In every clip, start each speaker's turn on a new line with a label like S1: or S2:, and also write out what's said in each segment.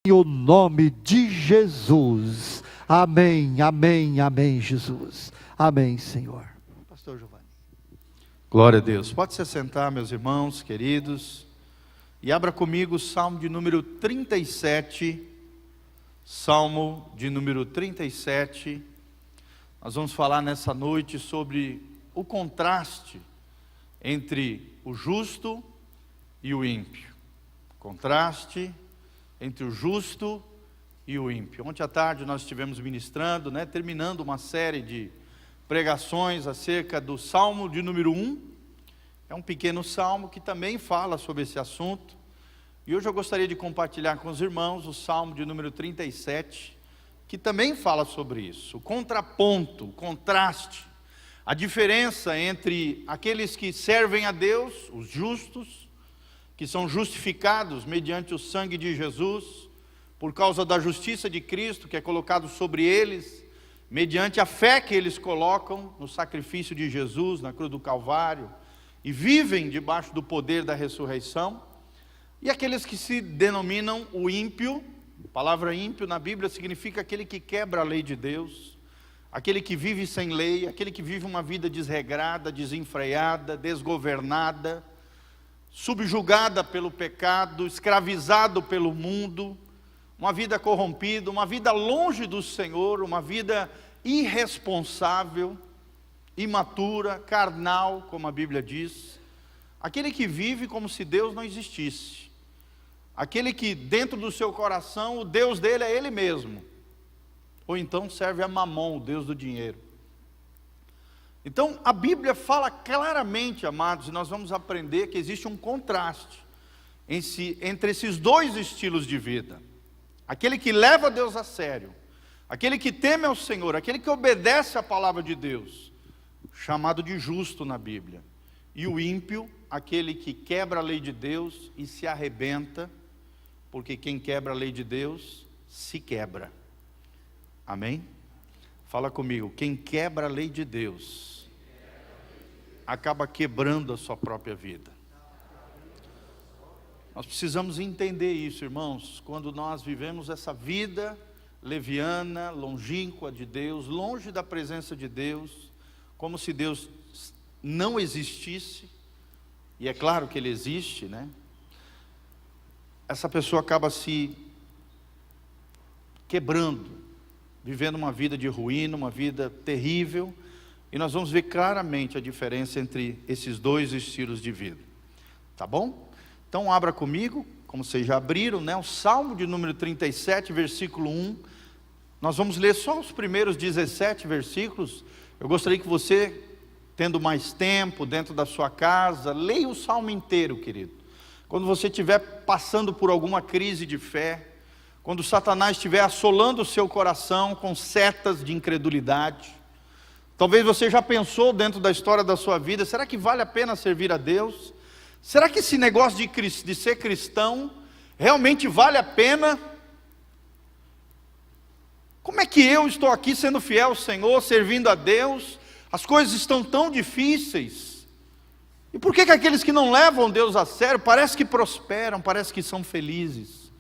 S1: Em o nome de Jesus. Amém, amém, amém, Jesus. Amém, Senhor. Pastor Giovanni.
S2: Glória a Deus. Pode se sentar, meus irmãos queridos. E abra comigo o Salmo de número 37. Salmo de número 37. Nós vamos falar nessa noite sobre o contraste entre o justo e o ímpio. Contraste entre o justo e o ímpio. Ontem à tarde nós estivemos ministrando, terminando uma série de pregações acerca do Salmo de número 1. É um pequeno salmo que também fala sobre esse assunto. E hoje eu gostaria de compartilhar com os irmãos o Salmo de número 37, que também fala sobre isso. O contraponto, o contraste, a diferença entre aqueles que servem a Deus, os justos, que são justificados mediante o sangue de Jesus, por causa da justiça de Cristo que é colocado sobre eles, mediante a fé que eles colocam no sacrifício de Jesus, na cruz do Calvário, e vivem debaixo do poder da ressurreição, e aqueles que se denominam o ímpio. A palavra ímpio na Bíblia significa aquele que quebra a lei de Deus, aquele que vive sem lei, aquele que vive uma vida desregrada, desenfreada, desgovernada, subjugada pelo pecado, escravizado pelo mundo, uma vida corrompida, uma vida longe do Senhor, uma vida irresponsável, imatura, carnal, como a Bíblia diz. Aquele que vive como se Deus não existisse. Aquele que dentro do seu coração o Deus dele é ele mesmo. Ou então serve a Mamon, o Deus do dinheiro. Então a Bíblia fala claramente, amados, e nós vamos aprender que existe um contraste entre esses dois estilos de vida. Aquele que leva Deus a sério, aquele que teme ao Senhor, aquele que obedece à palavra de Deus, chamado de justo na Bíblia. E o ímpio, aquele que quebra a lei de Deus e se arrebenta, porque quem quebra a lei de Deus, se quebra. Amém? Fala comigo, quem quebra a lei de Deus, acaba quebrando a sua própria vida. Nós precisamos entender isso, irmãos, quando nós vivemos essa vida leviana, longínqua de Deus, longe da presença de Deus, como se Deus não existisse, e é claro que Ele existe, Essa pessoa acaba se quebrando, vivendo uma vida de ruína, uma vida terrível, e nós vamos ver claramente a diferença entre esses dois estilos de vida, tá bom? Então abra comigo, como vocês já abriram, o Salmo de número 37, versículo 1, nós vamos ler só os primeiros 17 versículos. Eu gostaria que você, tendo mais tempo dentro da sua casa, leia o Salmo inteiro, querido. Quando você estiver passando por alguma crise de fé, quando Satanás estiver assolando o seu coração com setas de incredulidade, talvez você já pensou dentro da história da sua vida, será que vale a pena servir a Deus? Será que esse negócio de ser cristão realmente vale a pena? Como é que eu estou aqui sendo fiel ao Senhor, servindo a Deus? As coisas estão tão difíceis. E por que aqueles que não levam Deus a sério, parece que prosperam, parece que são felizes?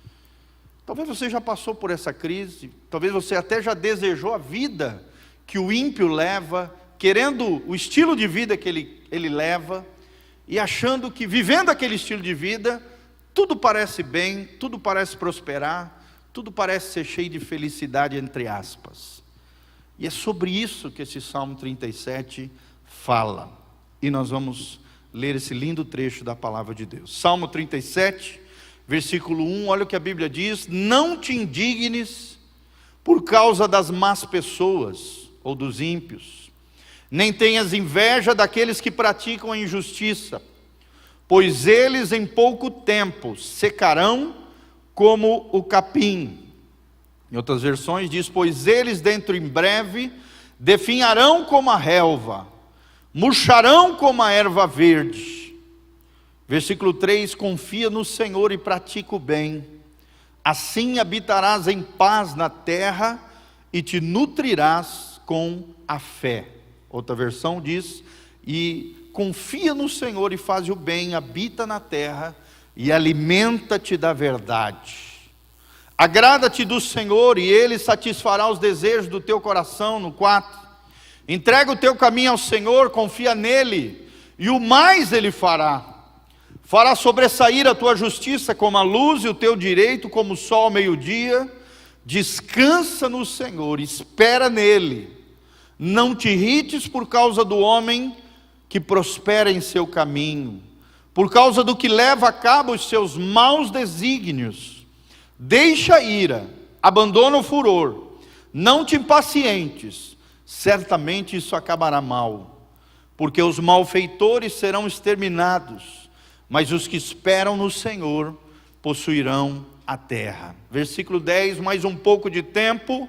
S2: Talvez você já passou por essa crise, talvez você até já desejou a vida que o ímpio leva, querendo o estilo de vida que ele leva, e achando que vivendo aquele estilo de vida, tudo parece bem, tudo parece prosperar, tudo parece ser cheio de felicidade, entre aspas. E é sobre isso que esse Salmo 37 fala. E nós vamos ler esse lindo trecho da palavra de Deus. Salmo 37, versículo 1, olha o que a Bíblia diz: não te indignes por causa das más pessoas, ou dos ímpios, nem tenhas inveja daqueles que praticam a injustiça, pois eles em pouco tempo secarão como o capim. Em outras versões diz: pois eles dentro em breve definharão como a relva, murcharão como a erva verde. Versículo 3, confia no Senhor e pratica o bem, assim habitarás em paz na terra e te nutrirás com a fé. Outra versão diz: e confia no Senhor e faz o bem, habita na terra e alimenta-te da verdade. Agrada-te do Senhor e Ele satisfará os desejos do teu coração. No 4, entrega o teu caminho ao Senhor, confia nele, e o mais Ele fará. Fará sobressair a tua justiça como a luz e o teu direito como o sol ao meio-dia. Descansa no Senhor, espera nele. Não te irrites por causa do homem que prospera em seu caminho, por causa do que leva a cabo os seus maus desígnios. Deixa a ira, abandona o furor, não te impacientes, certamente isso acabará mal, porque os malfeitores serão exterminados, mas os que esperam no Senhor possuirão a terra. Versículo 10, mais um pouco de tempo,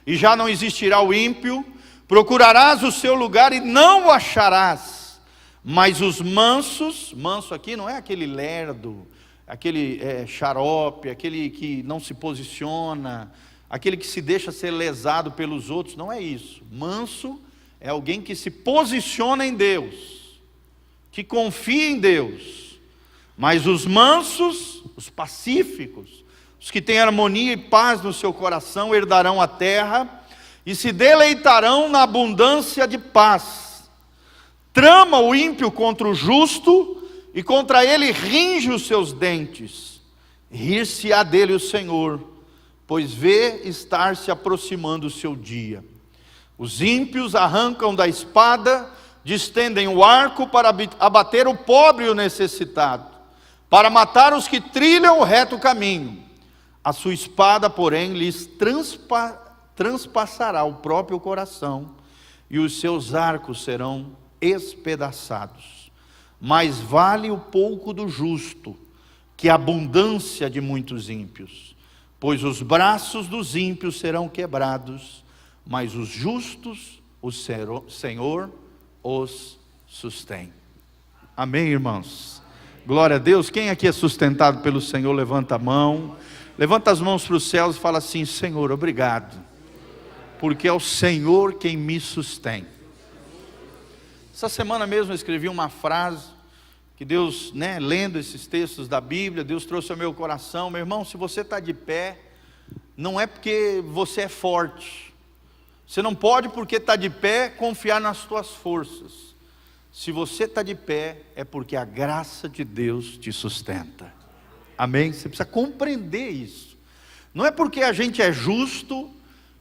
S2: e já não existirá o ímpio. Procurarás o seu lugar e não o acharás, mas os mansos, manso aqui não é aquele lerdo, aquele xarope, aquele que não se posiciona, aquele que se deixa ser lesado pelos outros, não é isso. Manso é alguém que se posiciona em Deus, que confia em Deus. Mas os mansos, os pacíficos, os que têm harmonia e paz no seu coração, herdarão a terra e se deleitarão na abundância de paz. Trama o ímpio contra o justo, e contra ele ringe os seus dentes. Rir-se-á dele o Senhor, pois vê estar se aproximando o seu dia. Os ímpios arrancam da espada, distendem o arco para abater o pobre e o necessitado, para matar os que trilham o reto caminho. A sua espada, porém, lhes transpassará o próprio coração, e os seus arcos serão espedaçados. Mais vale o pouco do justo que a abundância de muitos ímpios, pois os braços dos ímpios serão quebrados, mas os justos o Senhor os sustém. Amém, irmãos? Glória a Deus. Quem aqui é sustentado pelo Senhor, levanta a mão. Levanta as mãos para os céus e fala assim: Senhor, obrigado, porque é o Senhor quem me sustém. Essa semana mesmo eu escrevi uma frase que Deus, lendo esses textos da Bíblia, Deus trouxe ao meu coração. Meu irmão, se você está de pé, não é porque você é forte. Você não pode, porque está de pé, confiar nas tuas forças. Se você está de pé, é porque a graça de Deus te sustenta. Amém? Você precisa compreender isso. Não é porque a gente é justo,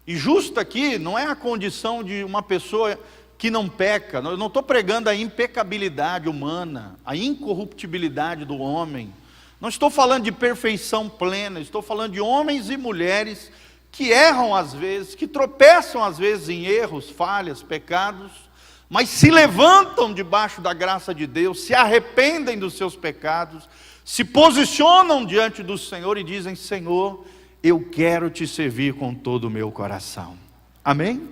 S2: e justo aqui não é a condição de uma pessoa que não peca. Eu não estou pregando a impecabilidade humana, a incorruptibilidade do homem. Não estou falando de perfeição plena, estou falando de homens e mulheres que erram às vezes, que tropeçam às vezes em erros, falhas, pecados, mas se levantam debaixo da graça de Deus, se arrependem dos seus pecados, se posicionam diante do Senhor e dizem: Senhor, eu quero te servir com todo o meu coração. Amém?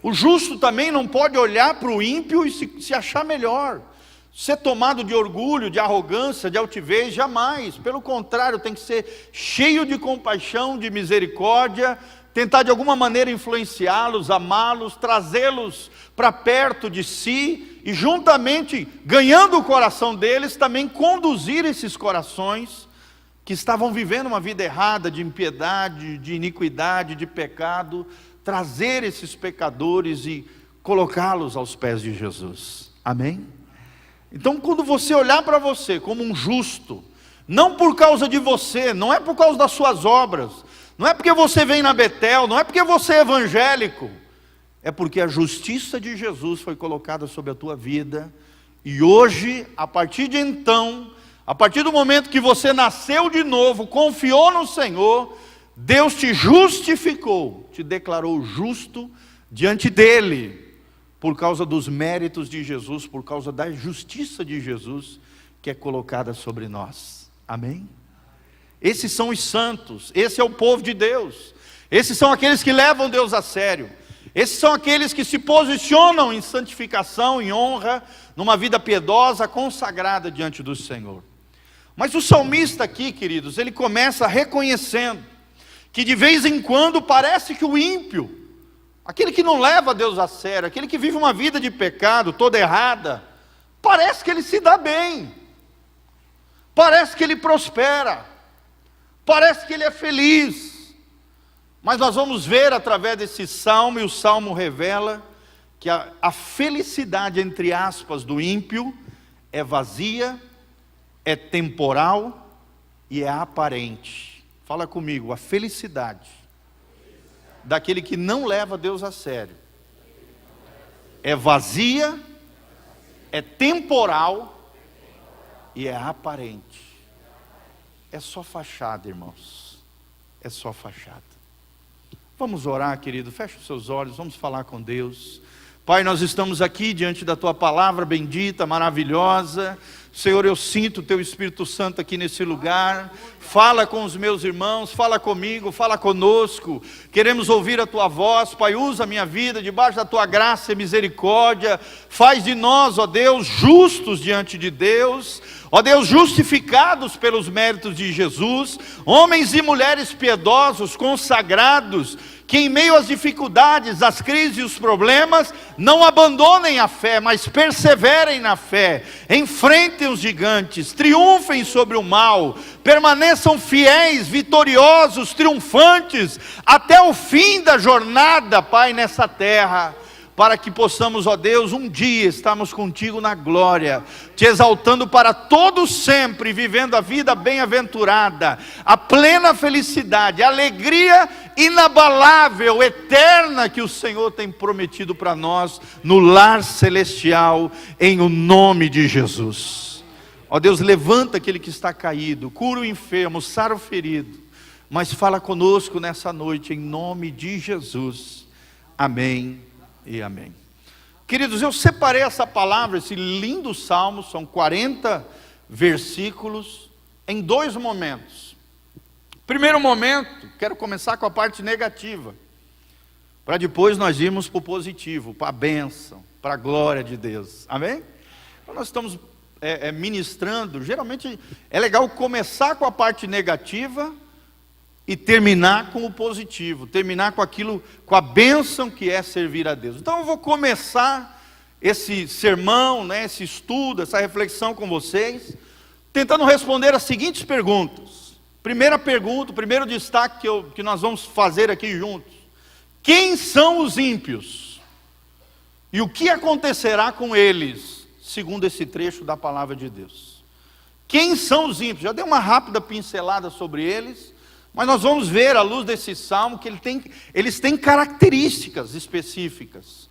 S2: O justo também não pode olhar para o ímpio e se achar melhor, ser tomado de orgulho, de arrogância, de altivez, jamais. Pelo contrário, tem que ser cheio de compaixão, de misericórdia, tentar de alguma maneira influenciá-los, amá-los, trazê-los para perto de si, e juntamente, ganhando o coração deles, também conduzir esses corações que estavam vivendo uma vida errada, de impiedade, de iniquidade, de pecado, trazer esses pecadores e colocá-los aos pés de Jesus. Amém? Então, quando você olhar para você como um justo, não por causa de você, não é por causa das suas obras, não é porque você vem na Betel, não é porque você é evangélico, é porque a justiça de Jesus foi colocada sobre a tua vida, e hoje, a partir de então, a partir do momento que você nasceu de novo, confiou no Senhor, Deus te justificou, te declarou justo diante dele, por causa dos méritos de Jesus, por causa da justiça de Jesus, que é colocada sobre nós. Amém? Esses são os santos, esse é o povo de Deus, esses são aqueles que levam Deus a sério, esses são aqueles que se posicionam em santificação, em honra, numa vida piedosa, consagrada diante do Senhor. Mas o salmista aqui, queridos, ele começa reconhecendo que de vez em quando parece que o ímpio, aquele que não leva Deus a sério, aquele que vive uma vida de pecado, toda errada, parece que ele se dá bem, parece que ele prospera, parece que ele é feliz, Mas nós vamos ver através desse salmo, e o salmo revela que a felicidade, entre aspas, do ímpio é vazia, é temporal e é aparente. Fala comigo, a felicidade daquele que não leva Deus a sério é vazia, é temporal e é aparente. É só fachada, irmãos. É só fachada. Vamos orar, querido. Feche os seus olhos, vamos falar com Deus. Pai, nós estamos aqui diante da Tua palavra bendita, maravilhosa. Senhor, eu sinto o Teu Espírito Santo aqui nesse lugar. Fala com os meus irmãos, fala comigo, fala conosco. Queremos ouvir a Tua voz. Pai, usa a minha vida debaixo da Tua graça e misericórdia. Faz de nós, ó Deus, justos diante de Deus. Ó Deus, justificados pelos méritos de Jesus. Homens e mulheres piedosos, consagrados, que em meio às dificuldades, às crises e os problemas, não abandonem a fé, mas perseverem na fé, enfrentem os gigantes, triunfem sobre o mal, permaneçam fiéis, vitoriosos, triunfantes, até o fim da jornada, Pai, nessa terra, para que possamos, ó Deus, um dia estarmos contigo na glória, te exaltando para todos sempre, vivendo a vida bem-aventurada, a plena felicidade, a alegria inabalável, eterna, que o Senhor tem prometido para nós, no lar celestial, em o nome de Jesus. Ó Deus, levanta aquele que está caído, cura o enfermo, sara o ferido, mas fala conosco nessa noite, em nome de Jesus. Amém e amém. Queridos, eu separei essa palavra, esse lindo salmo, são 40 versículos, em dois momentos. Primeiro momento, quero começar com a parte negativa, para depois nós irmos para o positivo, para a bênção, para a glória de Deus, amém? Então nós estamos ministrando, geralmente é legal começar com a parte negativa, e terminar com o positivo, terminar com aquilo, com a bênção que é servir a Deus. Então eu vou começar esse sermão, esse estudo, essa reflexão com vocês, tentando responder as seguintes perguntas. Primeira pergunta, o primeiro destaque que nós vamos fazer aqui juntos: quem são os ímpios? E o que acontecerá com eles, segundo esse trecho da palavra de Deus? Quem são os ímpios? Já dei uma rápida pincelada sobre eles, mas nós vamos ver, à luz desse salmo, que eles têm características específicas.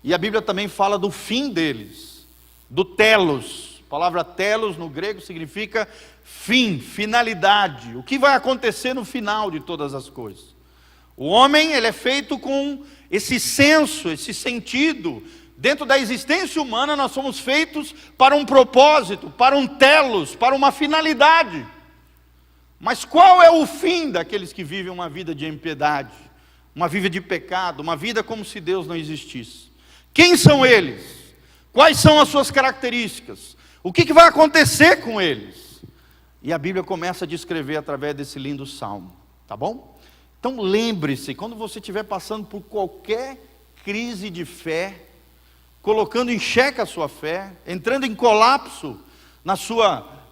S2: E a Bíblia também fala do fim deles, do telos. A palavra telos no grego significa fim, finalidade. O que vai acontecer no final de todas as coisas. O homem, ele é feito com esse senso, esse sentido. Dentro da existência humana, nós somos feitos para um propósito, para um telos, para uma finalidade. Mas qual é o fim daqueles que vivem uma vida de impiedade, uma vida de pecado, uma vida como se Deus não existisse? Quem são eles? Quais são as suas características? O que vai acontecer com eles? E a Bíblia começa a descrever através desse lindo salmo, tá bom? Então lembre-se, quando você estiver passando por qualquer crise de fé, colocando em xeque a sua fé, entrando em colapso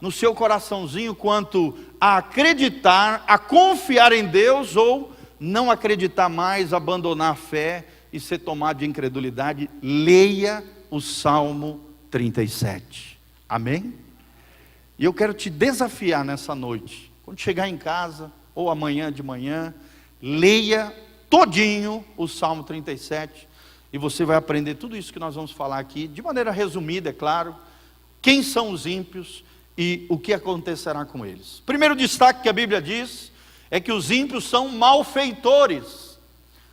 S2: no seu coraçãozinho quanto a acreditar, a confiar em Deus, ou não acreditar mais, abandonar a fé e ser tomado de incredulidade, leia o Salmo 37, amém? E eu quero te desafiar nessa noite, quando chegar em casa, ou amanhã de manhã, leia todinho o Salmo 37, e você vai aprender tudo isso que nós vamos falar aqui, de maneira resumida, é claro. Quem são os ímpios e o que acontecerá com eles? Primeiro destaque que a Bíblia diz é que os ímpios são malfeitores.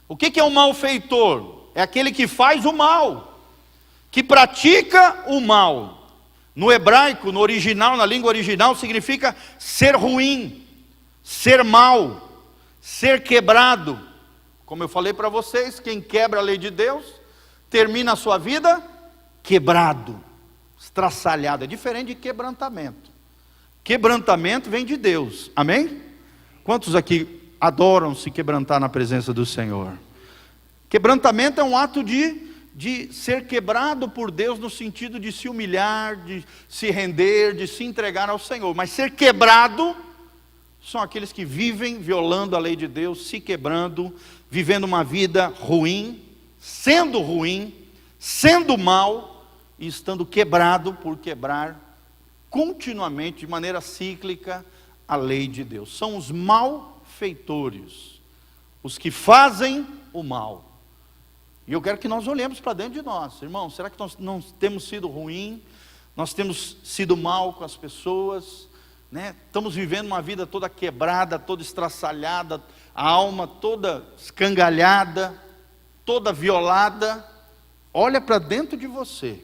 S2: O que é um malfeitor? É aquele que faz o mal, que pratica o mal. No hebraico, no original, na língua original, significa ser ruim, ser mal, ser quebrado. Como eu falei para vocês, quem quebra a lei de Deus, termina a sua vida quebrado, estraçalhado. É diferente de quebrantamento. Quebrantamento vem de Deus, amém? Quantos aqui adoram se quebrantar na presença do Senhor? Quebrantamento é um ato de ser quebrado por Deus, no sentido de se humilhar, de se render, de se entregar ao Senhor. Mas ser quebrado são aqueles que vivem violando a lei de Deus, se quebrando, vivendo uma vida ruim, sendo mal e estando quebrado por quebrar continuamente, de maneira cíclica, a lei de Deus. São os malfeitores, os que fazem o mal. E eu quero que nós olhemos para dentro de nós, irmãos. Será que nós não temos sido ruim? Nós temos sido mal com as pessoas, né? Estamos vivendo uma vida toda quebrada, toda estraçalhada, a alma toda escangalhada, toda violada. Olha para dentro de você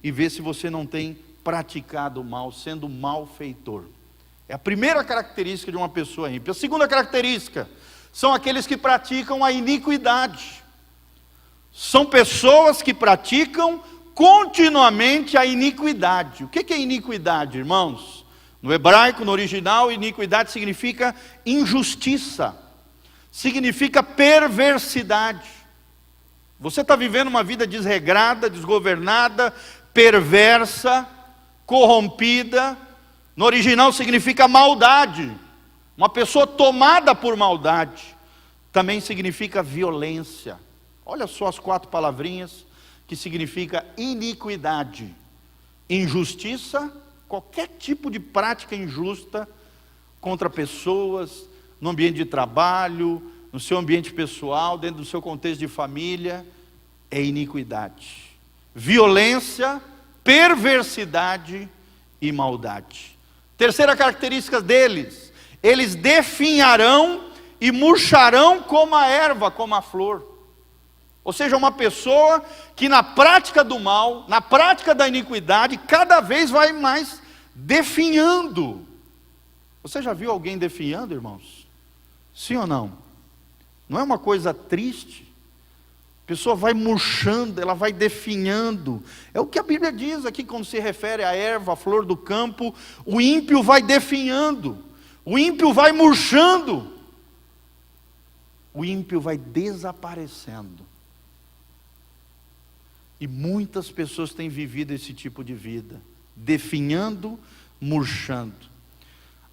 S2: e vê se você não tem praticado o mal, sendo malfeitor. É a primeira característica de uma pessoa ímpia. A segunda característica são aqueles que praticam a iniquidade. São pessoas que praticam continuamente a iniquidade. O que é iniquidade, irmãos? No hebraico, no original, iniquidade significa injustiça, significa perversidade. Você está vivendo uma vida desregrada, desgovernada, perversa, corrompida. No original significa maldade. Uma pessoa tomada por maldade. Também significa violência. Olha só as 4 palavrinhas que significa iniquidade: injustiça, qualquer tipo de prática injusta contra pessoas, no ambiente de trabalho, no seu ambiente pessoal, dentro do seu contexto de família, é iniquidade. Violência, perversidade e maldade. Terceira característica deles: eles definharão e murcharão como a erva, como a flor. Ou seja, uma pessoa que na prática do mal, na prática da iniquidade, cada vez vai mais definhando. Você já viu alguém definhando, irmãos? Sim ou não? Não é uma coisa triste? A pessoa vai murchando, ela vai definhando. É o que a Bíblia diz aqui quando se refere à erva, à flor do campo. O ímpio vai definhando, o ímpio vai murchando, o ímpio vai desaparecendo. E muitas pessoas têm vivido esse tipo de vida, definhando, murchando.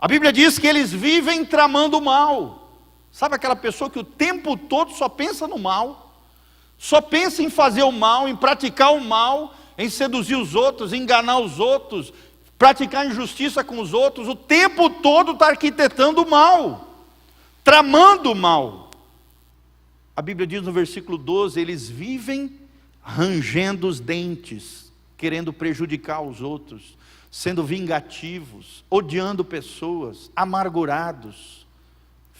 S2: A Bíblia diz que eles vivem tramando o mal. Sabe aquela pessoa que o tempo todo só pensa no mal, só pensa em fazer o mal, em praticar o mal, em seduzir os outros, em enganar os outros, praticar injustiça com os outros, o tempo todo está arquitetando o mal, tramando o mal. A Bíblia diz no versículo 12, eles vivem rangendo os dentes, querendo prejudicar os outros, sendo vingativos, odiando pessoas, amargurados,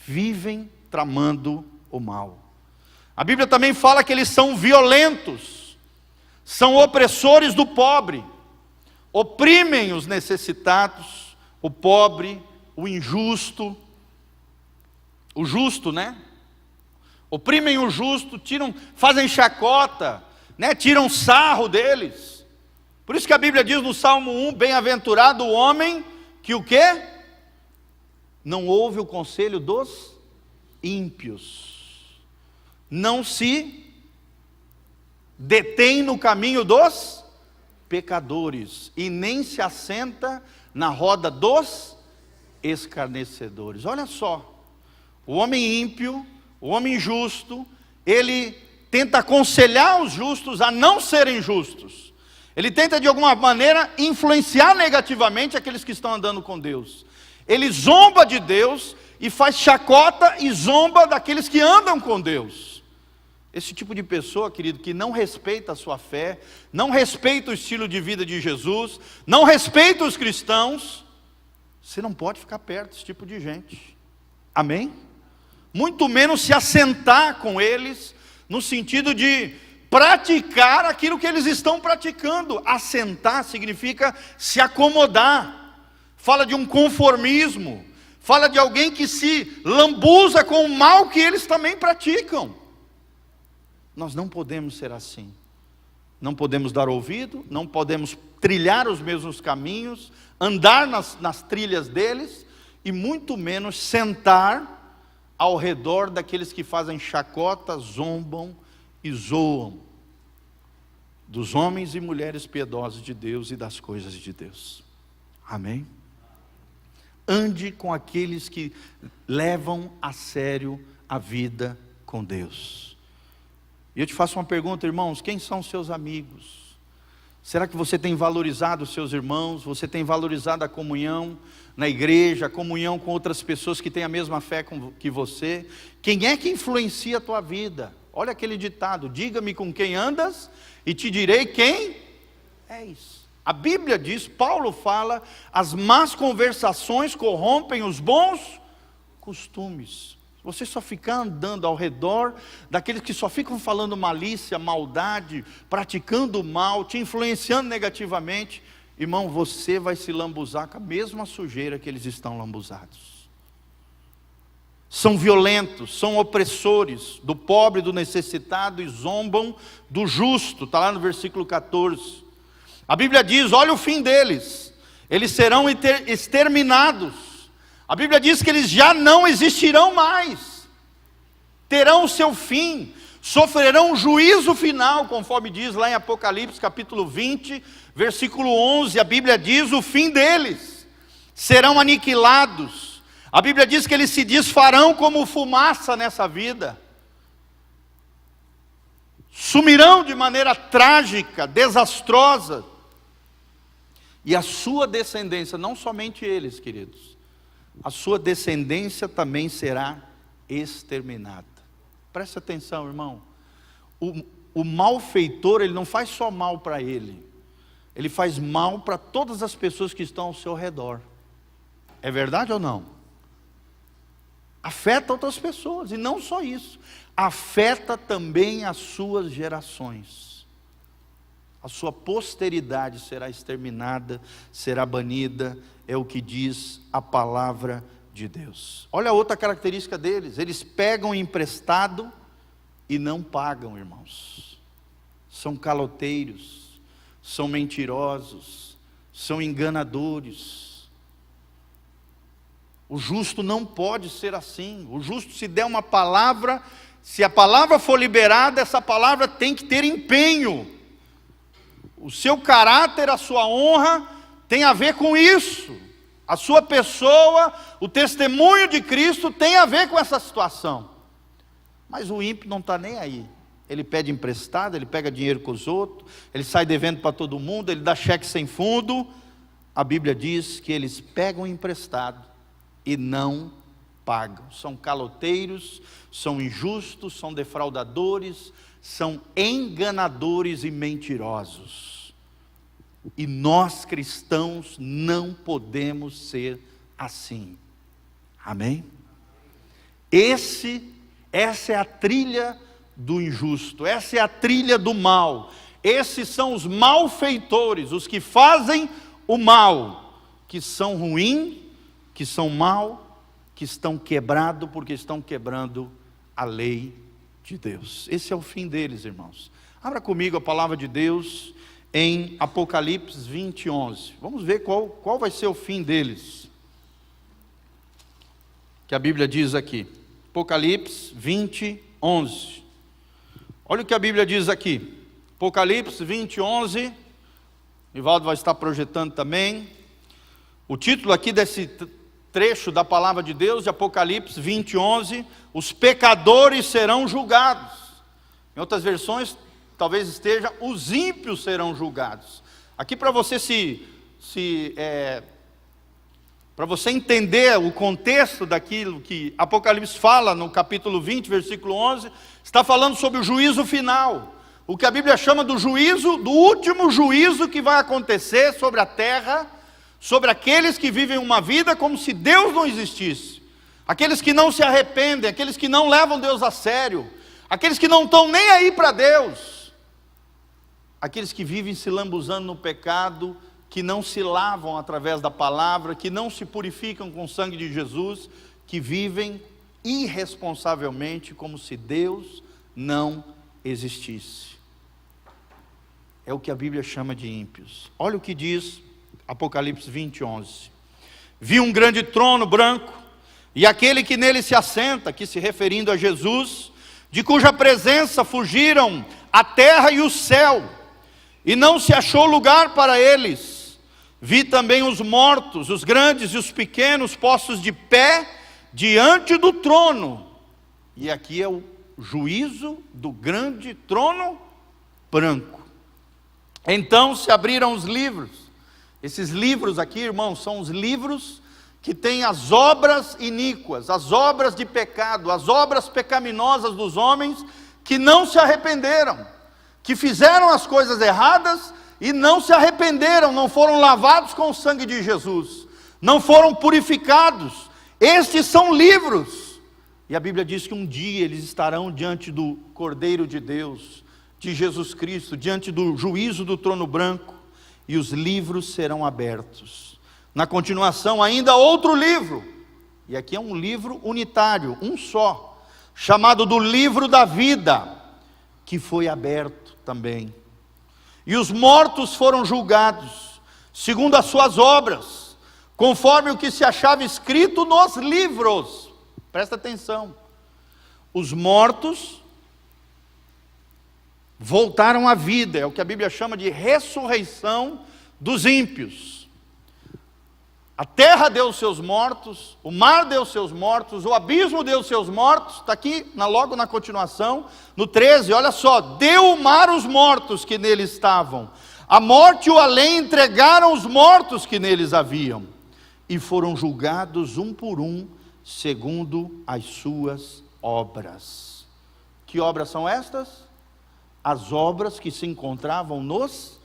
S2: vivem tramando o mal. A Bíblia também fala que eles são violentos, são opressores do pobre, oprimem os necessitados, o pobre, o injusto, o justo, né? Oprimem o justo, fazem chacota, né? Tiram sarro deles. Por isso que a Bíblia diz no Salmo 1, bem-aventurado o homem que o quê? Não ouve o conselho dos ímpios, não se detém no caminho dos pecadores, e nem se assenta na roda dos escarnecedores. Olha só, o homem ímpio, o homem justo, ele tenta aconselhar os justos a não serem justos. Ele tenta de alguma maneira influenciar negativamente aqueles que estão andando com Deus. Ele zomba de Deus e faz chacota e zomba daqueles que andam com Deus. Esse tipo de pessoa, querido, que não respeita a sua fé, não respeita o estilo de vida de Jesus, não respeita os cristãos, você não pode ficar perto desse tipo de gente. Amém? Muito menos se assentar com eles, no sentido de praticar aquilo que eles estão praticando. Assentar significa se acomodar, fala de um conformismo, fala de alguém que se lambuza com o mal que eles também praticam. Nós não podemos ser assim, não podemos dar ouvido, não podemos trilhar os mesmos caminhos, andar nas trilhas deles, e muito menos sentar ao redor daqueles que fazem chacota, zombam e zoam dos homens e mulheres piedosos de Deus e das coisas de Deus. Amém? ande com aqueles que levam a sério a vida com Deus. E eu te faço uma pergunta, irmãos: quem são seus amigos? Será que você tem valorizado os seus irmãos? Você tem valorizado a comunhão na igreja, a comunhão com outras pessoas que têm a mesma fé que você? Quem é que influencia a tua vida? Olha aquele ditado: diga-me com quem andas e te direi quem és. A Bíblia diz, Paulo fala, as más conversações corrompem os bons costumes. Você só ficar andando ao redor daqueles que só ficam falando malícia, maldade, praticando o mal, te influenciando negativamente, irmão, você vai se lambuzar com a mesma sujeira que eles estão lambuzados. São violentos, são opressores do pobre, do necessitado, e zombam do justo. Está lá no versículo 14. A Bíblia diz, olha o fim deles: eles serão exterminados. A Bíblia diz que eles já não existirão mais, terão o seu fim, sofrerão um juízo final, conforme diz lá em Apocalipse capítulo 20, versículo 11, a Bíblia diz o fim deles: serão aniquilados. A Bíblia diz que eles se desfarão como fumaça nessa vida, sumirão de maneira trágica, desastrosa, e a sua descendência, não somente eles, queridos, a sua descendência também será exterminada. Preste atenção, irmão. O malfeitor, ele não faz só mal para ele, ele faz mal para todas as pessoas que estão ao seu redor. É verdade ou não? Afeta outras pessoas, e não só isso, afeta também as suas gerações. A sua posteridade será exterminada, será banida, é o que diz a palavra de Deus. Olha a outra característica deles: eles pegam emprestado e não pagam, irmãos. São caloteiros, são mentirosos, são enganadores. O justo não pode ser assim. O justo, se der uma palavra, se a palavra for liberada, essa palavra tem que ter empenho. O seu caráter, a sua honra tem a ver com isso. A sua pessoa, o testemunho de Cristo tem a ver com essa situação. Mas o ímpio não está nem aí. Ele pede emprestado, ele pega dinheiro com os outros, ele sai devendo para todo mundo, ele dá cheque sem fundo. A Bíblia diz que eles pegam emprestado e não pagam. São caloteiros, são injustos, são defraudadores, são enganadores e mentirosos. E nós cristãos não podemos ser assim. Amém? Essa é a trilha do injusto, essa é a trilha do mal. Esses são os malfeitores, os que fazem o mal, que são ruins, que são mal, que estão quebrados porque estão quebrando a lei de Deus. Esse é o fim deles, irmãos. Abra comigo a palavra de Deus em Apocalipse 20, 11. Vamos ver qual vai ser o fim deles, que a Bíblia diz aqui. Apocalipse 20, 11. Olha o que a Bíblia diz aqui. Apocalipse 20, 11. Nivaldo vai estar projetando também. O título aqui desse trecho da palavra de Deus, de Apocalipse 20, 11. Os pecadores serão julgados. Em outras versões, talvez esteja, os ímpios serão julgados. Aqui para você para você entender o contexto daquilo que Apocalipse fala no capítulo 20, versículo 11, está falando sobre o juízo final. O que a Bíblia chama do juízo, do último juízo que vai acontecer sobre a terra, sobre aqueles que vivem uma vida como se Deus não existisse. Aqueles que não se arrependem, aqueles que não levam Deus a sério, aqueles que não estão nem aí para Deus, aqueles que vivem se lambuzando no pecado, que não se lavam através da palavra, que não se purificam com o sangue de Jesus, que vivem irresponsavelmente como se Deus não existisse. É o que a Bíblia chama de ímpios. Olha o que diz Apocalipse 20, 11. Vi um grande trono branco, e aquele que nele se assenta, que se referindo a Jesus, de cuja presença fugiram a terra e o céu, e não se achou lugar para eles. Vi também os mortos, os grandes e os pequenos, postos de pé diante do trono. E aqui é o juízo do grande trono branco. Então se abriram os livros. Esses livros aqui, irmãos, são os livros que têm as obras iníquas, as obras de pecado, as obras pecaminosas dos homens que não se arrependeram, que fizeram as coisas erradas e não se arrependeram, não foram lavados com o sangue de Jesus, não foram purificados. Estes são livros. E a Bíblia diz que um dia eles estarão diante do Cordeiro de Deus, de Jesus Cristo, diante do juízo do trono branco, e os livros serão abertos. Na continuação, ainda outro livro, e aqui é um livro unitário, um só, chamado do livro da vida, que foi aberto também. E os mortos foram julgados, segundo as suas obras, conforme o que se achava escrito nos livros. Presta atenção. Os mortos voltaram à vida, é o que a Bíblia chama de ressurreição dos ímpios. A terra deu seus mortos, o mar deu seus mortos, o abismo deu seus mortos. Está aqui, logo na continuação, no 13, olha só. Deu o mar os mortos que nele estavam, a morte e o além entregaram os mortos que neles haviam, e foram julgados um por um, segundo as suas obras. Que obras são estas? As obras que se encontravam nos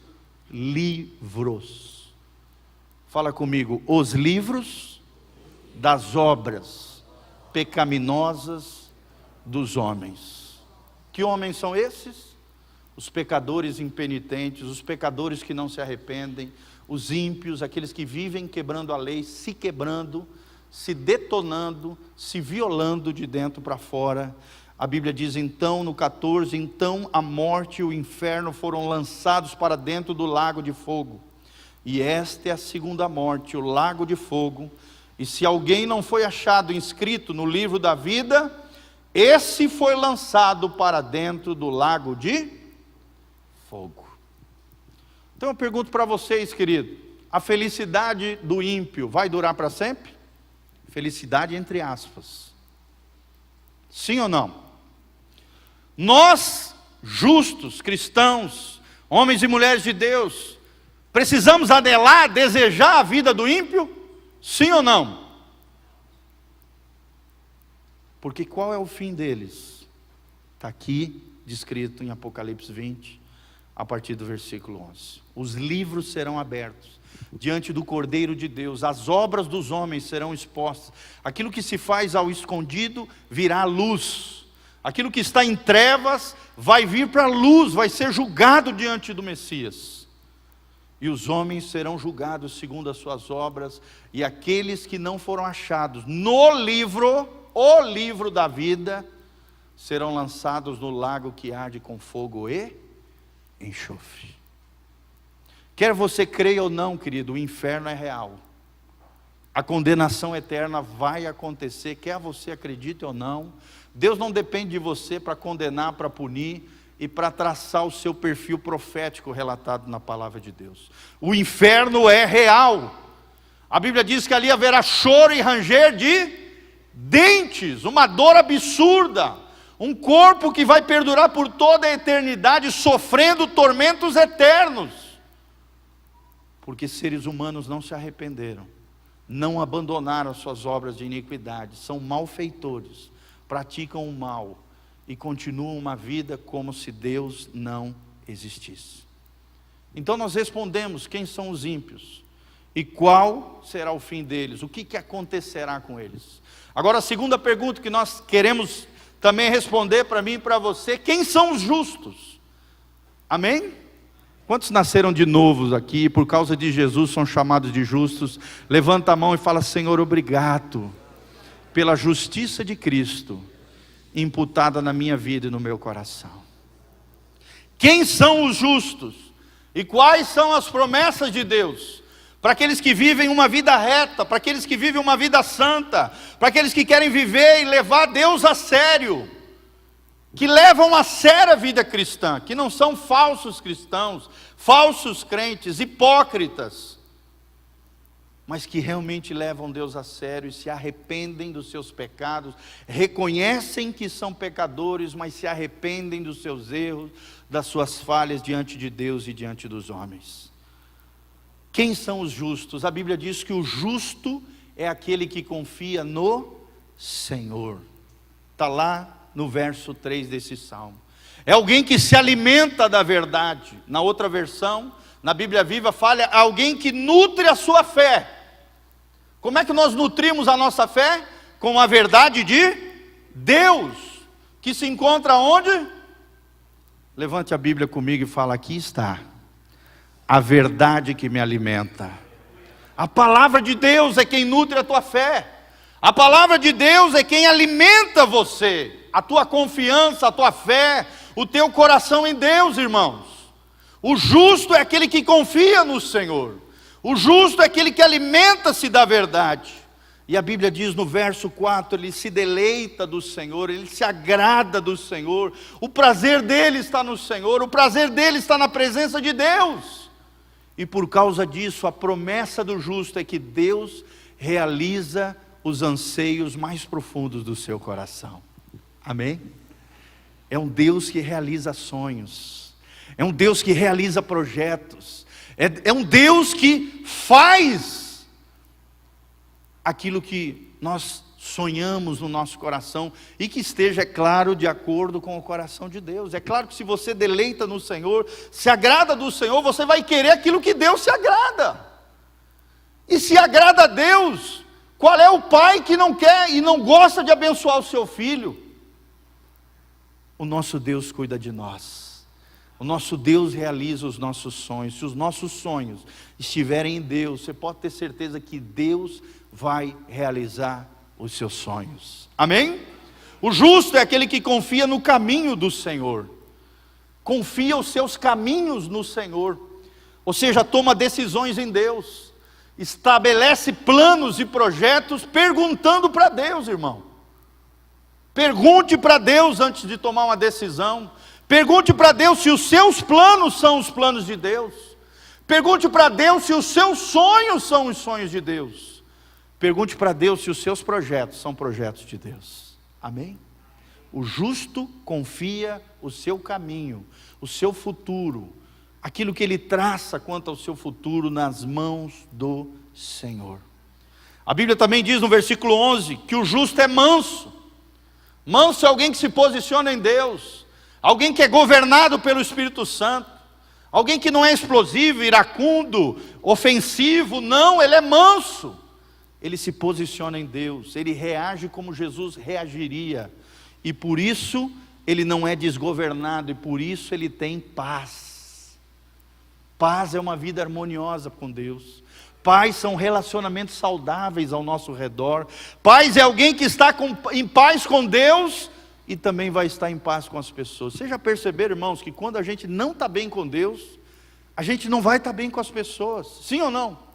S2: livros. Fala comigo, os livros das obras pecaminosas dos homens. Que homens são esses? Os pecadores impenitentes, os pecadores que não se arrependem, os ímpios, aqueles que vivem quebrando a lei, se quebrando, se detonando, se violando de dentro para fora. A Bíblia diz então no 14, então a morte e o inferno foram lançados para dentro do lago de fogo. E esta é a segunda morte, o lago de fogo. E se alguém não foi achado inscrito no livro da vida, esse foi lançado para dentro do lago de fogo. Então eu pergunto para vocês, querido, a felicidade do ímpio vai durar para sempre? Felicidade entre aspas. Sim ou não? Nós, justos, cristãos, homens e mulheres de Deus, precisamos anelar, desejar a vida do ímpio? Sim ou não? Porque qual é o fim deles? Está aqui descrito em Apocalipse 20, a partir do versículo 11. Os livros serão abertos diante do Cordeiro de Deus, as obras dos homens serão expostas. Aquilo que se faz ao escondido virá à luz. Aquilo que está em trevas vai vir para a luz, vai ser julgado diante do Messias. E os homens serão julgados segundo as suas obras, e aqueles que não foram achados no livro, o livro da vida, serão lançados no lago que arde com fogo e enxofre. Quer você creia ou não, querido, o inferno é real. A condenação eterna vai acontecer, quer você acredite ou não. Deus não depende de você para condenar, para punir e para traçar o seu perfil profético relatado na palavra de Deus. O inferno é real. A Bíblia diz que ali haverá choro e ranger de dentes, uma dor absurda, um corpo que vai perdurar por toda a eternidade, sofrendo tormentos eternos, porque seres humanos não se arrependeram, não abandonaram as suas obras de iniquidade, são malfeitores, praticam o mal e continuam uma vida como se Deus não existisse. Então nós respondemos quem são os ímpios e qual será o fim deles, o que acontecerá com eles. Agora a segunda pergunta que nós queremos também responder para mim e para você: quem são os justos? Amém? Quantos nasceram de novos aqui e por causa de Jesus são chamados de justos? Levanta a mão e fala: Senhor, obrigado pela justiça de Cristo imputada na minha vida e no meu coração. Quem são os justos? E quais são as promessas de Deus? Para aqueles que vivem uma vida reta, para aqueles que vivem uma vida santa, para aqueles que querem viver e levar Deus a sério, que levam a sério a vida cristã, que não são falsos cristãos, falsos crentes, hipócritas. mas que realmente levam Deus a sério e se arrependem dos seus pecados, reconhecem que são pecadores, mas se arrependem dos seus erros, das suas falhas diante de Deus e diante dos homens. Quem são os justos? A Bíblia diz que o justo é aquele que confia no Senhor. Está lá no verso 3 desse salmo. É alguém que se alimenta da verdade. Na outra versão, na Bíblia Viva, fala alguém que nutre a sua fé. Como é que nós nutrimos a nossa fé? Com a verdade de Deus, que se encontra onde? Levante a Bíblia comigo e fala: aqui está a verdade que me alimenta. A palavra de Deus é quem nutre a tua fé. A palavra de Deus é quem alimenta você, a tua confiança, a tua fé, o teu coração em Deus, irmãos. O justo é aquele que confia no Senhor. O justo é aquele que alimenta-se da verdade. E a Bíblia diz no verso 4, ele se deleita do Senhor, ele se agrada do Senhor. O prazer dele está no Senhor, o prazer dele está na presença de Deus. E por causa disso, a promessa do justo é que Deus realiza os anseios mais profundos do seu coração. Amém? É um Deus que realiza sonhos. É um Deus que realiza projetos. É um Deus que faz aquilo que nós sonhamos no nosso coração e que esteja, é claro, de acordo com o coração de Deus. É claro que se você deleita no Senhor, se agrada do Senhor, você vai querer aquilo que Deus se agrada. E se agrada a Deus, qual é o pai que não quer e não gosta de abençoar o seu filho? O nosso Deus cuida de nós. O nosso Deus realiza os nossos sonhos. Se os nossos sonhos estiverem em Deus, você pode ter certeza que Deus vai realizar os seus sonhos. Amém? O justo é aquele que confia no caminho do Senhor. Confia os seus caminhos no Senhor. Ou seja, toma decisões em Deus. Estabelece planos e projetos perguntando para Deus, irmão. Pergunte para Deus antes de tomar uma decisão. Pergunte para Deus se os seus planos são os planos de Deus. Pergunte para Deus se os seus sonhos são os sonhos de Deus. Pergunte para Deus se os seus projetos são projetos de Deus. Amém? O justo confia o seu caminho, o seu futuro, aquilo que ele traça quanto ao seu futuro nas mãos do Senhor. A Bíblia também diz no versículo 11 que o justo é manso. Manso é alguém que se posiciona em Deus, alguém que é governado pelo Espírito Santo, alguém que não é explosivo, iracundo, ofensivo. Não, ele é manso. Ele se posiciona em Deus, ele reage como Jesus reagiria, e por isso ele não é desgovernado, e por isso ele tem paz. Paz é uma vida harmoniosa com Deus. Paz são relacionamentos saudáveis ao nosso redor. Paz é alguém que está em paz com Deus e também vai estar em paz com as pessoas. Vocês já perceberam, irmãos, que quando a gente não está bem com Deus, a gente não vai estar bem com as pessoas? Sim ou não?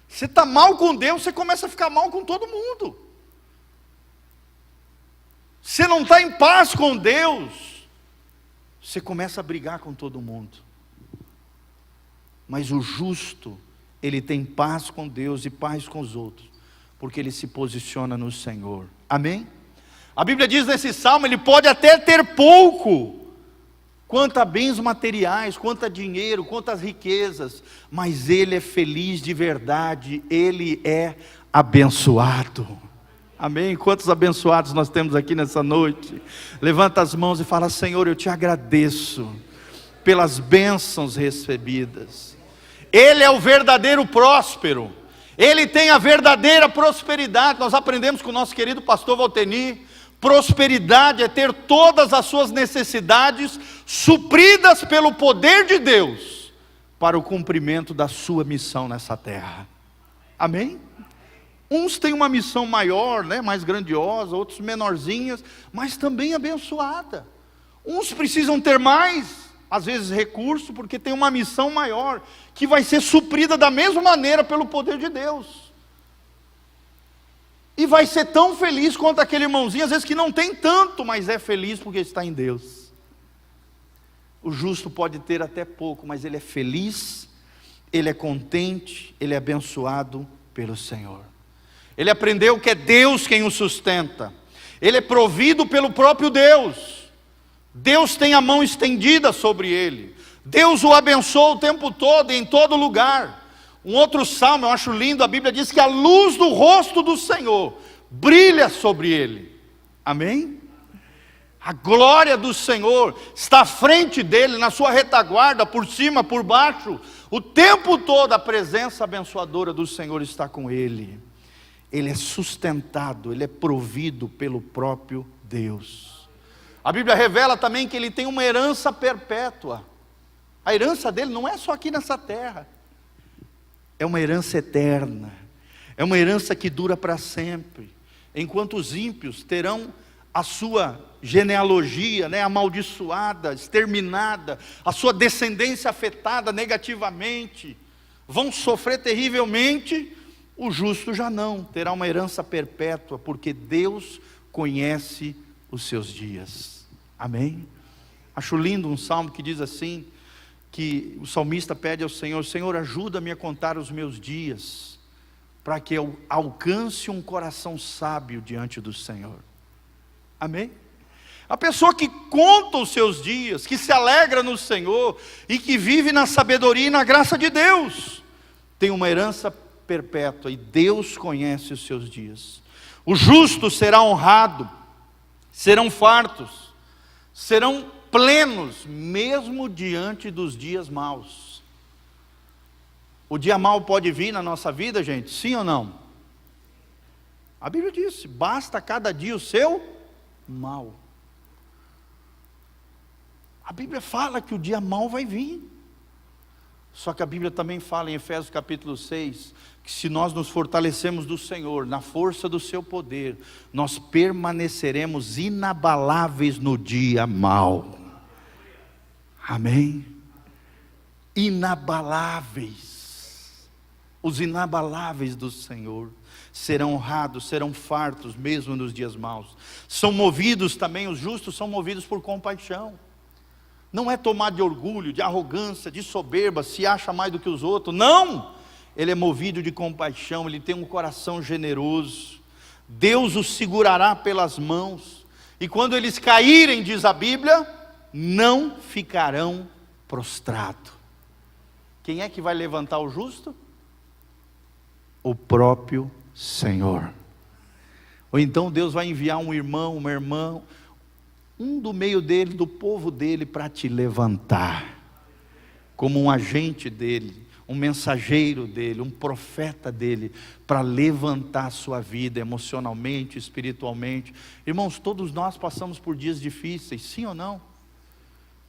S2: Você está mal com Deus, você começa a ficar mal com todo mundo. Você não está em paz com Deus, você começa a brigar com todo mundo. Mas o justo, ele tem paz com Deus e paz com os outros, porque ele se posiciona no Senhor. Amém? A Bíblia diz nesse salmo, ele pode até ter pouco, quanto a bens materiais, quanto a dinheiro, quanto as riquezas, mas ele é feliz de verdade, ele é abençoado. Amém? Quantos abençoados nós temos aqui nessa noite? Levanta as mãos e fala: Senhor, eu te agradeço pelas bênçãos recebidas. Ele é o verdadeiro próspero, ele tem a verdadeira prosperidade. Nós aprendemos com o nosso querido pastor Valteni. Prosperidade é ter todas as suas necessidades supridas pelo poder de Deus para o cumprimento da sua missão nessa terra. Amém? Uns têm uma missão maior, mais grandiosa, outros menorzinhas, mas também abençoada. Uns precisam ter mais, às vezes, recurso, porque tem uma missão maior, que vai ser suprida da mesma maneira pelo poder de Deus. E vai ser tão feliz quanto aquele irmãozinho, às vezes que não tem tanto, mas é feliz porque está em Deus. O justo pode ter até pouco, mas ele é feliz, ele é contente, ele é abençoado pelo Senhor. Ele aprendeu que é Deus quem o sustenta. Ele é provido pelo próprio Deus. Deus tem a mão estendida sobre ele. Deus o abençoa o tempo todo, em todo lugar. Um outro salmo, eu acho lindo, a Bíblia diz que a luz do rosto do Senhor brilha sobre ele. Amém? A glória do Senhor está à frente dele, na sua retaguarda, por cima, por baixo. O tempo todo a presença abençoadora do Senhor está com ele. Ele é sustentado, ele é provido pelo próprio Deus. A Bíblia revela também que ele tem uma herança perpétua. A herança dele não é só aqui nessa terra. É uma herança eterna. É uma herança que dura para sempre. Enquanto os ímpios terão a sua genealogia, amaldiçoada, exterminada, a sua descendência afetada negativamente, vão sofrer terrivelmente, o justo já não, terá uma herança perpétua, porque Deus conhece os seus dias. Amém? Acho lindo um salmo que diz assim, que o salmista pede ao Senhor: Senhor, ajuda-me a contar os meus dias, para que eu alcance um coração sábio diante do Senhor. Amém? A pessoa que conta os seus dias, que se alegra no Senhor, e que vive na sabedoria e na graça de Deus, tem uma herança perpétua, e Deus conhece os seus dias. O justo será honrado, serão fartos, serão plenos, mesmo diante dos dias maus. O dia mau pode vir na nossa vida, gente? Sim ou não? A Bíblia diz: basta cada dia o seu mal. A Bíblia fala que o dia mau vai vir. Só que a Bíblia também fala em Efésios capítulo 6, que se nós nos fortalecemos do Senhor, na força do seu poder, nós permaneceremos inabaláveis no dia mau. Amém? Inabaláveis. Os inabaláveis do Senhor serão honrados, serão fartos mesmo nos dias maus. São movidos também, os justos são movidos por compaixão. Não é tomar de orgulho, de arrogância, de soberba, se acha mais do que os outros. Não! Ele é movido de compaixão, ele tem um coração generoso. Deus os segurará pelas mãos. E quando eles caírem, diz a Bíblia, não ficarão prostrados. Quem é que vai levantar o justo? O próprio Senhor. Ou então Deus vai enviar um irmão, uma irmã, um do meio dele, do povo dele, para te levantar, como um agente dele, um mensageiro dele, um profeta dele, para levantar a sua vida emocionalmente, espiritualmente. Irmãos, todos nós passamos por dias difíceis, sim ou não?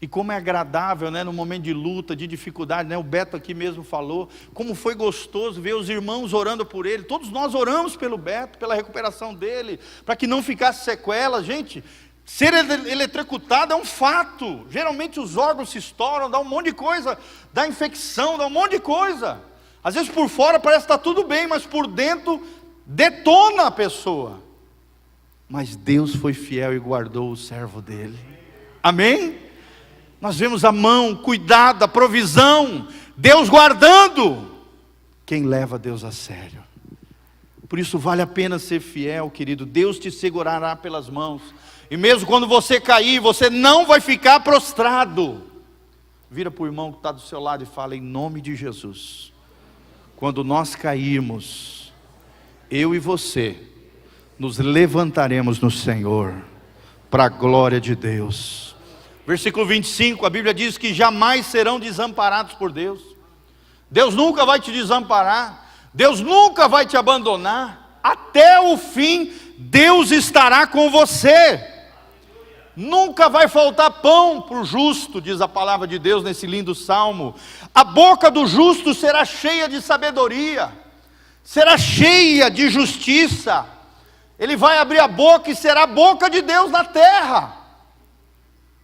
S2: E como é agradável, no momento de luta, de dificuldade, o Beto aqui mesmo falou, como foi gostoso ver os irmãos orando por ele. Todos nós oramos pelo Beto, pela recuperação dele, para que não ficasse sequelas. Gente, ser eletrocutado é um fato. Geralmente os órgãos se estouram, dá um monte de coisa, dá infecção, dá um monte de coisa. Às vezes por fora parece que está tudo bem, mas por dentro detona a pessoa. Mas Deus foi fiel e guardou o servo dele. Amém? Nós vemos a mão, cuidado, a provisão, Deus guardando quem leva Deus a sério. Por isso vale a pena ser fiel, querido. Deus te segurará pelas mãos. E mesmo quando você cair, você não vai ficar prostrado. Vira para o irmão que está do seu lado e fala: em nome de Jesus, quando nós cairmos, eu e você nos levantaremos no Senhor, para a glória de Deus. Versículo 25, a Bíblia diz que jamais serão desamparados por Deus. Deus nunca vai te desamparar, Deus nunca vai te abandonar. Até o fim, Deus estará com você. Nunca vai faltar pão para o justo, diz a palavra de Deus nesse lindo salmo. A boca do justo será cheia de sabedoria, será cheia de justiça. Ele vai abrir a boca e será a boca de Deus na terra.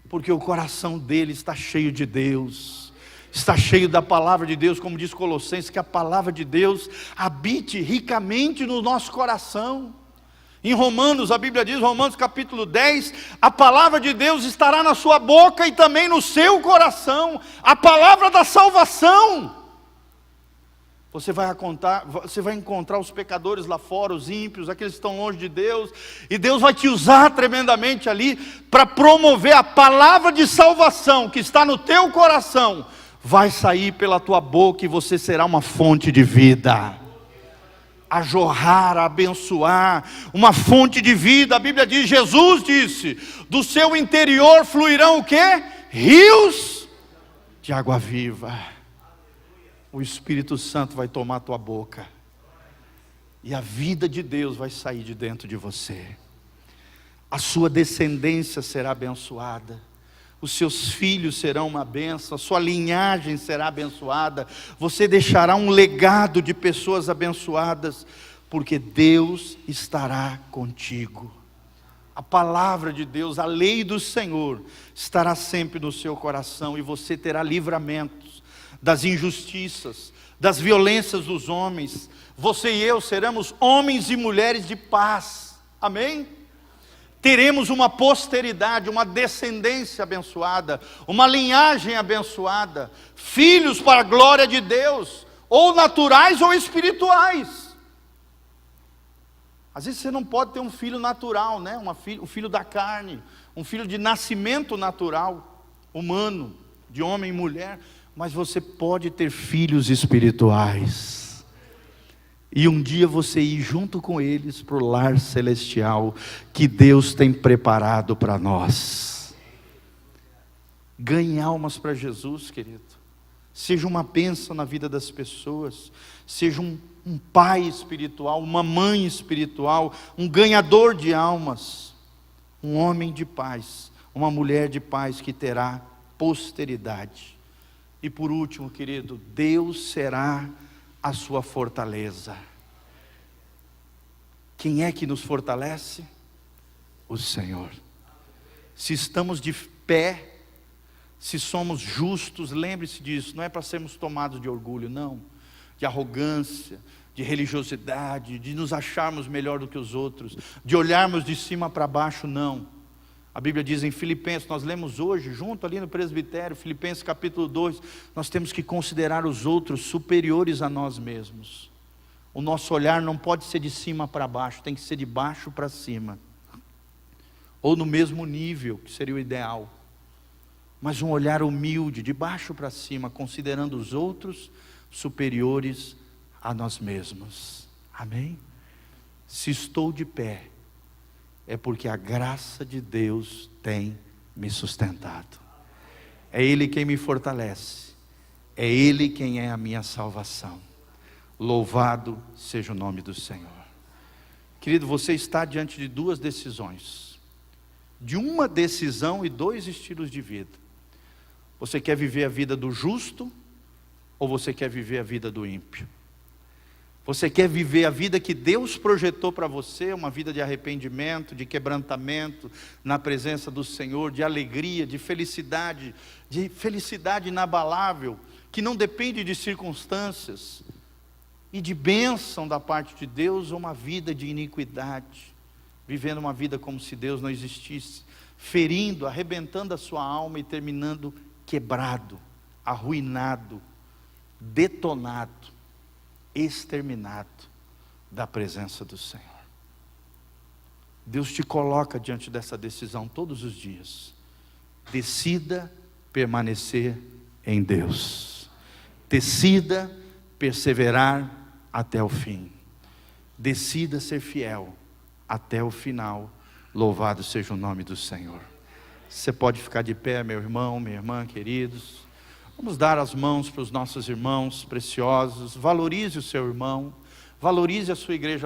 S2: Porque o coração dele está cheio de Deus, está cheio da palavra de Deus, como diz Colossenses, que a palavra de Deus habite ricamente no nosso coração. Em Romanos, a Bíblia diz, Romanos capítulo 10, a palavra de Deus estará na sua boca e também no seu coração, a palavra da salvação. Você vai encontrar os pecadores lá fora, os ímpios, aqueles que estão longe de Deus, e Deus vai te usar tremendamente ali para promover a palavra de salvação que está no teu coração. Vai sair pela tua boca e você será uma fonte de vida, a jorrar, a abençoar, uma fonte de vida. A Bíblia diz, Jesus disse, do seu interior fluirão o quê? Rios de água viva. O Espírito Santo vai tomar a tua boca, e a vida de Deus vai sair de dentro de você. A sua descendência será abençoada, os seus filhos serão uma bênção, a sua linhagem será abençoada, você deixará um legado de pessoas abençoadas, porque Deus estará contigo. A palavra de Deus, a lei do Senhor, estará sempre no seu coração, e você terá livramentos das injustiças, das violências dos homens. Você e eu seremos homens e mulheres de paz, amém? Teremos uma posteridade, uma descendência abençoada, uma linhagem abençoada, filhos para a glória de Deus, ou naturais ou espirituais. Às vezes você não pode ter um filho natural, né? Um filho da carne, um filho de nascimento natural, humano, de homem e mulher, mas você pode ter filhos espirituais, e um dia você ir junto com eles para o lar celestial, que Deus tem preparado para nós. Ganhe almas para Jesus, querido, seja uma bênção na vida das pessoas, seja um pai espiritual, uma mãe espiritual, um ganhador de almas, um homem de paz, uma mulher de paz que terá posteridade. E por último, querido, Deus será a sua fortaleza. Quem é que nos fortalece? O Senhor. Se estamos de pé, se somos justos, lembre-se disso, não é para sermos tomados de orgulho, não, de arrogância, de religiosidade, de nos acharmos melhor do que os outros, de olharmos de cima para baixo, não. A Bíblia diz em Filipenses, nós lemos hoje, junto ali no presbitério, Filipenses capítulo 2, nós temos que considerar os outros superiores a nós mesmos. O nosso olhar não pode ser de cima para baixo, tem que ser de baixo para cima, ou no mesmo nível, que seria o ideal, mas um olhar humilde, de baixo para cima, considerando os outros superiores a nós mesmos. Amém? Se estou de pé, é porque a graça de Deus tem me sustentado. É Ele quem me fortalece, é Ele quem é a minha salvação. Louvado seja o nome do Senhor. Querido, você está diante de duas decisões, de uma decisão e dois estilos de vida. Você quer viver a vida do justo, ou você quer viver a vida do ímpio? Você quer viver a vida que Deus projetou para você, uma vida de arrependimento, de quebrantamento, na presença do Senhor, de alegria, de felicidade inabalável, que não depende de circunstâncias, e de bênção da parte de Deus, ou uma vida de iniquidade, vivendo uma vida como se Deus não existisse, ferindo, arrebentando a sua alma e terminando quebrado, arruinado, detonado, exterminado da presença do Senhor. Deus te coloca diante dessa decisão todos os dias. Decida permanecer em Deus. Decida perseverar até o fim. Decida ser fiel até o final. Louvado seja o nome do Senhor. Você pode ficar de pé, meu irmão, minha irmã, queridos. Vamos dar as mãos para os nossos irmãos preciosos. Valorize o seu irmão, valorize a sua igreja